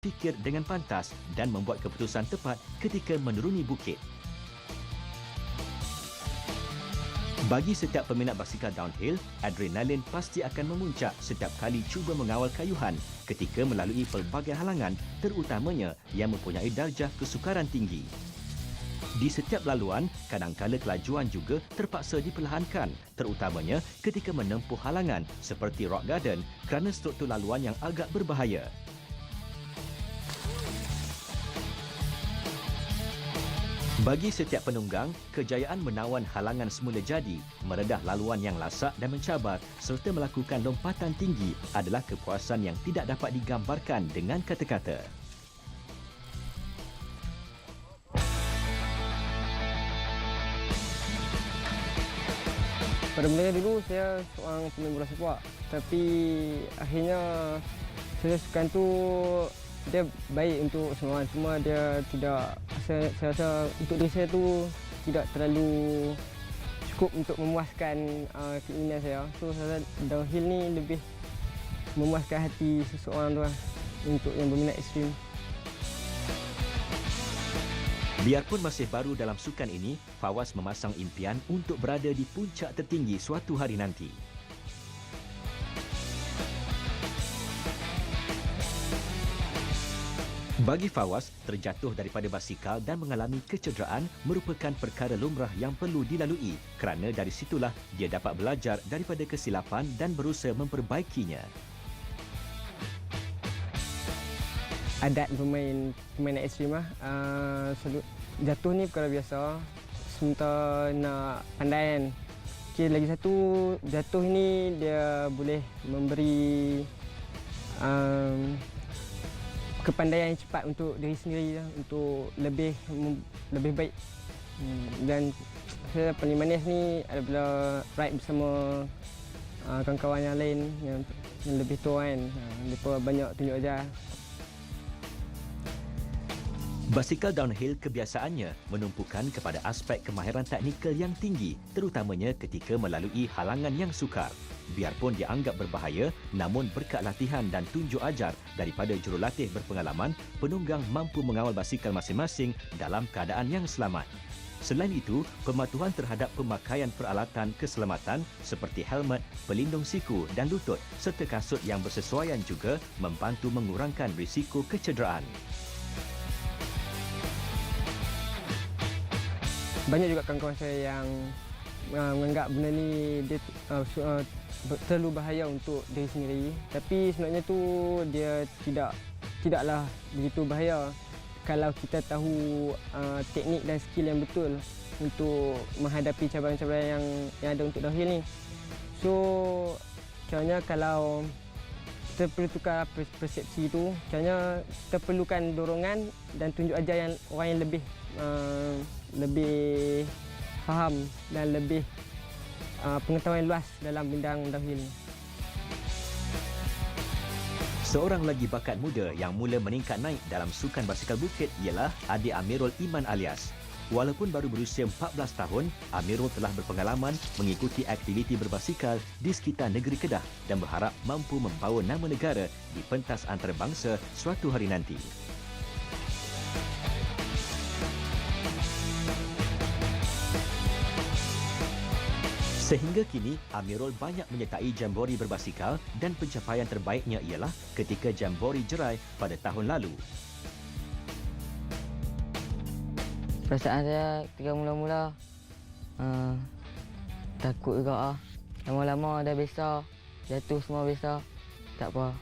fikir dengan pantas dan membuat keputusan tepat ketika menuruni bukit. Bagi setiap peminat basikal downhill, adrenalin pasti akan memuncak setiap kali cuba mengawal kayuhan ketika melalui pelbagai halangan, terutamanya yang mempunyai darjah kesukaran tinggi. Di setiap laluan, kadangkala kelajuan juga terpaksa diperlahankan, terutamanya ketika menempuh halangan seperti rock garden kerana struktur laluan yang agak berbahaya. Bagi setiap penunggang, kejayaan menawan halangan semula jadi, meredah laluan yang lasak dan mencabar serta melakukan lompatan tinggi adalah kepuasan yang tidak dapat digambarkan dengan kata-kata. Pada mulanya dulu saya seorang pemain bola sepak, tapi akhirnya saya sukan tu dia baik untuk semua, cuma dia tidak, saya rasa untuk diri saya tu tidak terlalu cukup untuk memuaskan keinginan saya. So saya rasa downhill ni lebih memuaskan hati seseorang tu lah, untuk yang berminat ekstrim. Biarpun masih baru dalam sukan ini, Fawaz memasang impian untuk berada di puncak tertinggi suatu hari nanti. Bagi Fawaz, terjatuh daripada basikal dan mengalami kecederaan merupakan perkara lumrah yang perlu dilalui kerana dari situlah dia dapat belajar daripada kesilapan dan berusaha memperbaikinya. Adat pemain ekstrim lah, jatuh ni perkara biasa, sementara nak pandai kan. Okay, lagi satu, jatuh ni dia boleh memberi kepandaian yang cepat untuk diri sendiri lah, untuk lebih baik. Dan saya paling manis ni adalah ride bersama kawan-kawan yang lain yang lebih tua kan. Mereka banyak tunjuk ajar. Basikal downhill kebiasaannya menumpukan kepada aspek kemahiran teknikal yang tinggi, terutamanya ketika melalui halangan yang sukar. Biarpun dianggap berbahaya, namun berkat latihan dan tunjuk ajar daripada jurulatih berpengalaman, penunggang mampu mengawal basikal masing-masing dalam keadaan yang selamat. Selain itu, pematuhan terhadap pemakaian peralatan keselamatan seperti helmet, pelindung siku dan lutut serta kasut yang bersesuaian juga membantu mengurangkan risiko kecederaan. Banyak juga kawan-kawan saya yang menganggap benda ni dia terlalu bahaya untuk diri sendiri, tapi sebenarnya tu dia tidaklah begitu bahaya kalau kita tahu teknik dan skill yang betul untuk menghadapi cabaran-cabaran yang ada untuk downhill ni. So contohnya kalau kita perlu tukar persepsi tu, contohnya kita perlukan dorongan dan tunjuk ajar yang orang yang lebih faham dan lebih pengetahuan luas dalam bidang downhill ni. Seorang lagi bakat muda yang mula meningkat naik dalam sukan basikal bukit ialah adik Amirul Iman Alias. Walaupun baru berusia 14 tahun, Amirul telah berpengalaman mengikuti aktiviti berbasikal di sekitar negeri Kedah dan berharap mampu membawa nama negara di pentas antarabangsa suatu hari nanti. Sehingga kini, Amirul banyak menyertai jambori berbasikal dan pencapaian terbaiknya ialah ketika jambori Jerai pada tahun lalu. Perasaan saya ketika mula-mula takut juga. Lama-lama dah biasa, jatuh semua biasa, tak apa.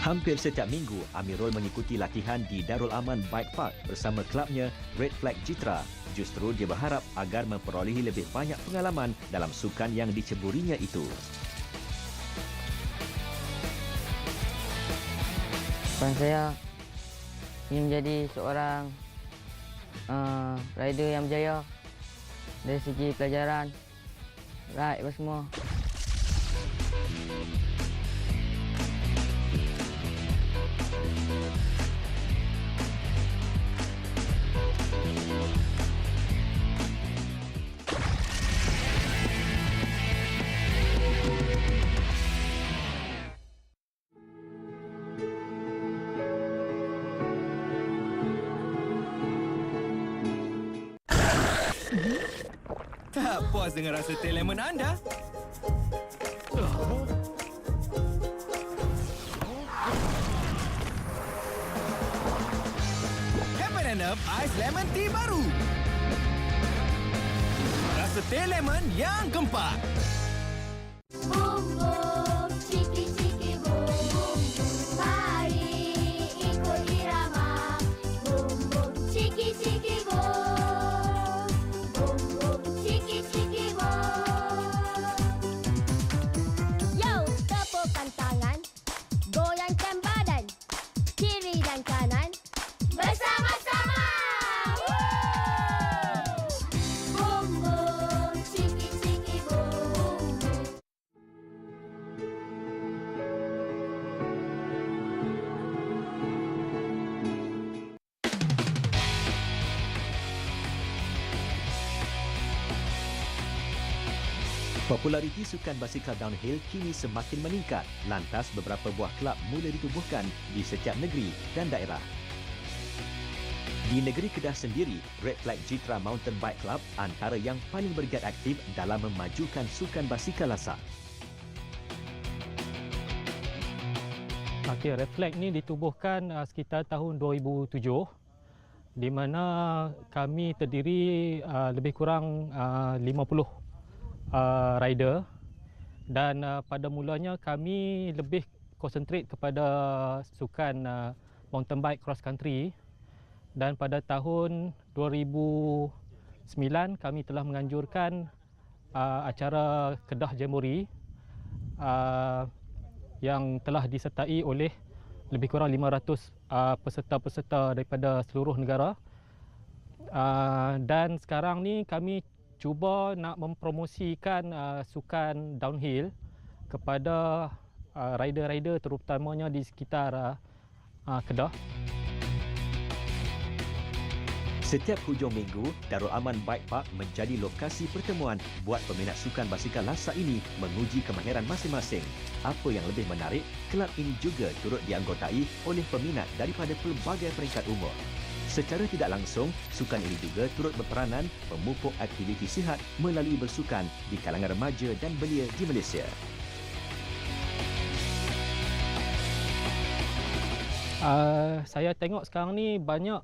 Hampir setiap minggu, Amirul mengikuti latihan di Darul Aman Bike Park bersama kelabnya Red Flag Jitra. Justru dia berharap agar memperolehi lebih banyak pengalaman dalam sukan yang diceburinya itu. Harapan saya ingin menjadi seorang rider yang berjaya dari segi pelajaran, ride apa semua. Tak puas dengan rasa teh lemon anda? Heaven & Earth Ice Lemon Tea baru. Rasa teh lemon yang gempar. Boom boom, ciki ciki boom boom. Mari ikut irama. Boom boom, ciki ciki boom. Boom boom, ciki ciki boom. Yo, tepukkan tangan, goyangkan badan, kiri dan kanan, bersama-sama. Boom boom, ciki ciki boom. Populariti sukan basikal downhill kini semakin meningkat lantas beberapa buah kelab mula ditubuhkan di setiap negeri dan daerah. Di negeri Kedah sendiri, Red Flag Jitra Mountain Bike Club antara yang paling bergiat aktif dalam memajukan sukan basikal lasak. Okey, Red Flag ni ditubuhkan sekitar tahun 2007 di mana kami terdiri lebih kurang 50 rider dan pada mulanya kami lebih konsentrate kepada sukan mountain bike cross country dan pada tahun 2009 kami telah menganjurkan acara Kedah Jamboree yang telah disertai oleh lebih kurang 500 peserta-peserta daripada seluruh negara dan sekarang ni kami cuba nak mempromosikan sukan downhill kepada rider-rider terutamanya di sekitar Kedah. Setiap hujung minggu, Darul Aman Bike Park menjadi lokasi pertemuan buat peminat sukan basikal lasak ini menguji kemahiran masing-masing. Apa yang lebih menarik, kelab ini juga turut dianggotai oleh peminat daripada pelbagai peringkat umur. Secara tidak langsung, sukan ini juga turut berperanan memupuk aktiviti sihat melalui bersukan di kalangan remaja dan belia di Malaysia. Saya tengok sekarang ni banyak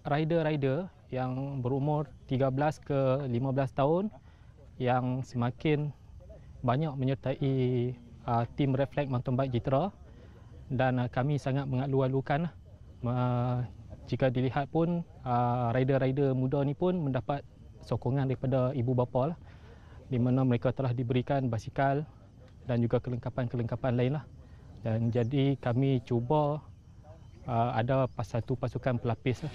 rider-rider yang berumur 13 ke 15 tahun yang semakin banyak menyertai tim Red Flag Mountain Bike Jitra dan kami sangat mengalu-alukan jika dilihat pun rider-rider muda ni pun mendapat sokongan daripada ibu bapa lah, di mana mereka telah diberikan basikal dan juga kelengkapan-kelengkapan lain lah. Dan jadi kami cuba ada satu pasukan pelapis lah.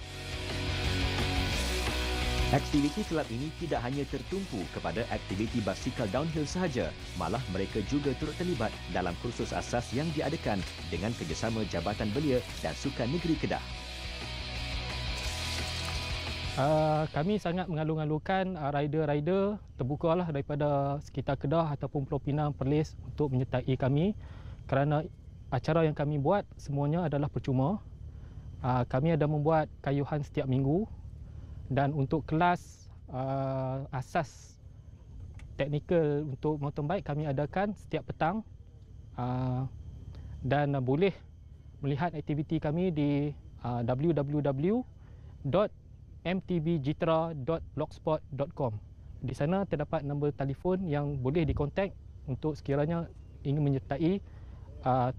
Aktiviti kelab ini tidak hanya tertumpu kepada aktiviti basikal downhill sahaja, malah mereka juga turut terlibat dalam kursus asas yang diadakan dengan kerjasama Jabatan Belia dan Sukan Negeri Kedah. Kami sangat mengalu-alukan rider-rider terbukalah daripada sekitar Kedah ataupun Pulau Pinang, Perlis untuk menyertai kami kerana acara yang kami buat semuanya adalah percuma. Kami ada membuat kayuhan setiap minggu dan untuk kelas asas teknikal untuk mountain bike kami adakan setiap petang dan boleh melihat aktiviti kami di www.mtbjitra.blogspot.com. Di sana terdapat nombor telefon yang boleh dikontak untuk sekiranya ingin menyertai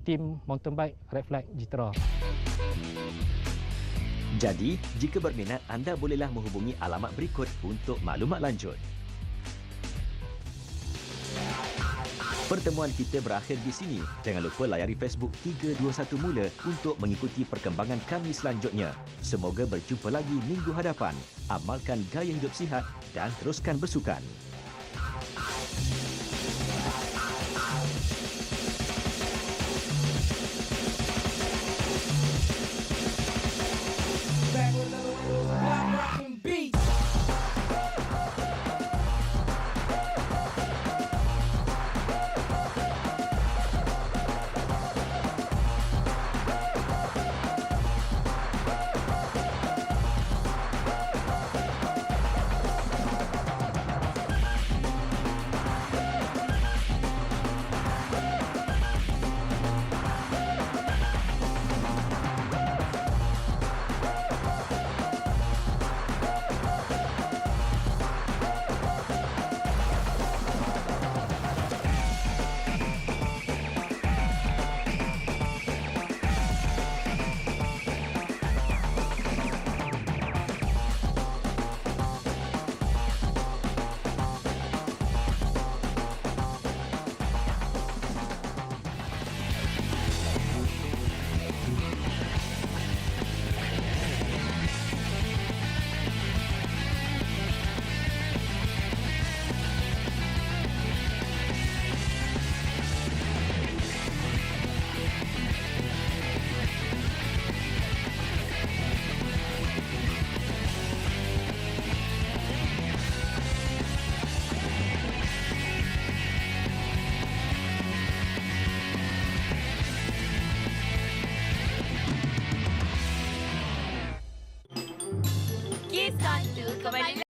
tim mountain bike Red Flag Jitra. Jadi, jika berminat, anda bolehlah menghubungi alamat berikut untuk maklumat lanjut. Pertemuan kita berakhir di sini. Jangan lupa layari Facebook 321 Mula untuk mengikuti perkembangan kami selanjutnya. Semoga berjumpa lagi minggu hadapan. Amalkan gaya hidup sihat dan teruskan bersukan. diskon tu kembali